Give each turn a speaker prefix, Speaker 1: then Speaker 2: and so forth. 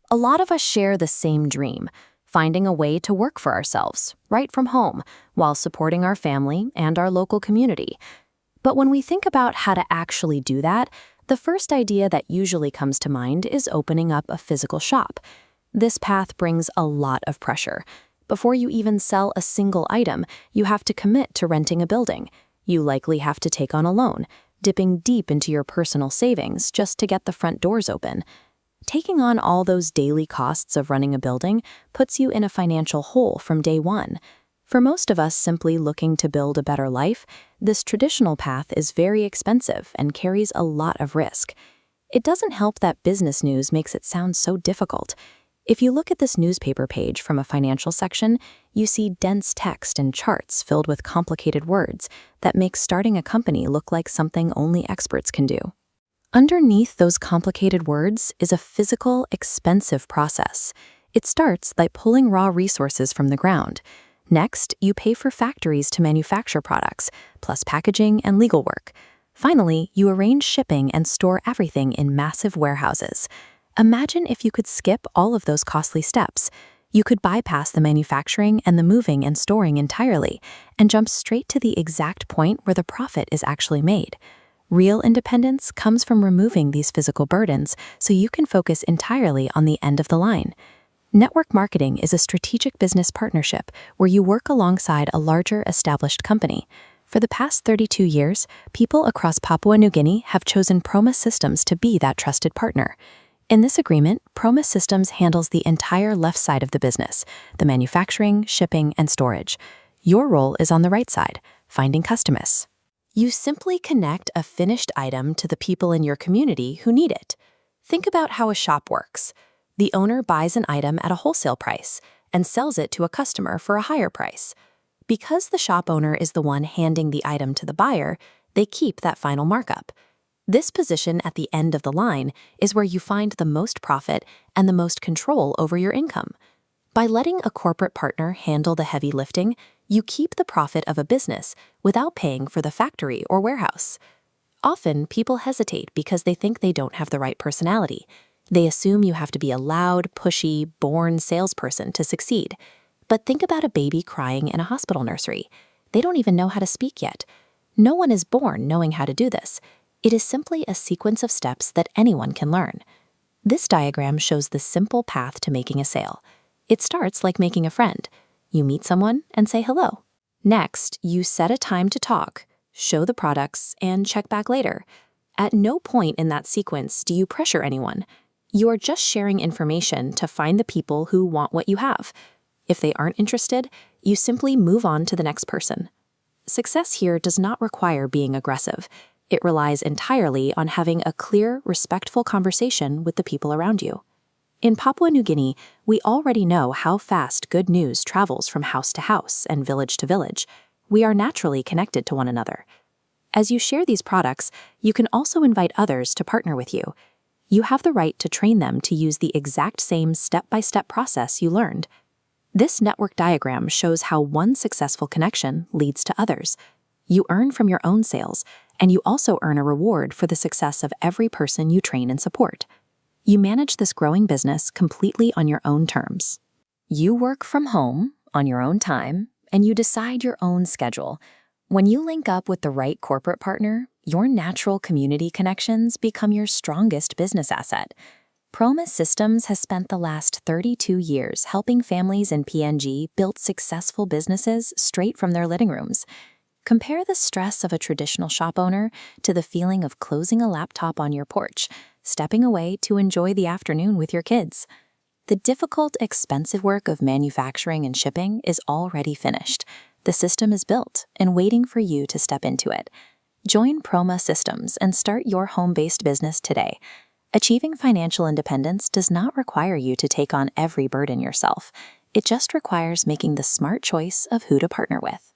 Speaker 1: A lot of us share the same dream, finding a way to work for ourselves, right from home, while supporting our family and our local community. But when we think about how to actually do that, the first idea that usually comes to mind is opening up a physical shop. This path brings a lot of pressure. Before you even sell a single item, you have to commit to renting a building. You likely have to take on a loan, dipping deep into your personal savings just to get the front doors open. Taking on all those daily costs of running a building puts you in a financial hole from day one. For most of us simply looking to build a better life, this traditional path is very expensive and carries a lot of risk. It doesn't help that business news makes it sound so difficult. If you look at this newspaper page from a financial section, you see dense text and charts filled with complicated words that make starting a company look like something only experts can do. Underneath those complicated words is a physical, expensive process. It starts by pulling raw resources from the ground. Next, you pay for factories to manufacture products, plus packaging and legal work. Finally, you arrange shipping and store everything in massive warehouses. Imagine if you could skip all of those costly steps. You could bypass the manufacturing and the moving and storing entirely and jump straight to the exact point where the profit is actually made. Real independence comes from removing these physical burdens so you can focus entirely on the end of the line. Network marketing is a strategic business partnership where you work alongside a larger established company. For the past 32 years, people across Papua New Guinea have chosen Proma Systems to be that trusted partner. In this agreement, Proma Systems handles the entire left side of the business, the manufacturing, shipping, and storage. Your role is on the right side, finding customers. You simply connect a finished item to the people in your community who need it. Think about how a shop works. The owner buys an item at a wholesale price and sells it to a customer for a higher price. Because the shop owner is the one handing the item to the buyer, they keep that final markup. This position at the end of the line is where you find the most profit and the most control over your income. By letting a corporate partner handle the heavy lifting, you keep the profit of a business without paying for the factory or warehouse. Often, people hesitate because they think they don't have the right personality. They assume you have to be a loud, pushy, born salesperson to succeed. But think about a baby crying in a hospital nursery. They don't even know how to speak yet. No one is born knowing how to do this. It is simply a sequence of steps that anyone can learn. This diagram shows the simple path to making a sale. It starts like making a friend. You meet someone and say hello. Next, you set a time to talk, show the products, and check back later. At no point in that sequence do you pressure anyone. You are just sharing information to find the people who want what you have. If they aren't interested, you simply move on to the next person. Success here does not require being aggressive. It relies entirely on having a clear, respectful conversation with the people around you. In Papua New Guinea, we already know how fast good news travels from house to house and village to village. We are naturally connected to one another. As you share these products, you can also invite others to partner with you. You have the right to train them to use the exact same step-by-step process you learned. This network diagram shows how one successful connection leads to others. You earn from your own sales, and you also earn a reward for the success of every person you train and support. You manage this growing business completely on your own terms. You work from home, on your own time, and you decide your own schedule. When you link up with the right corporate partner, your natural community connections become your strongest business asset. Proma Systems has spent the last 32 years helping families in PNG build successful businesses straight from their living rooms. Compare the stress of a traditional shop owner to the feeling of closing a laptop on your porch, stepping away to enjoy the afternoon with your kids. The difficult, expensive work of manufacturing and shipping is already finished. The system is built and waiting for you to step into it. Join Proma Systems and start your home-based business today. Achieving financial independence does not require you to take on every burden yourself. It just requires making the smart choice of who to partner with.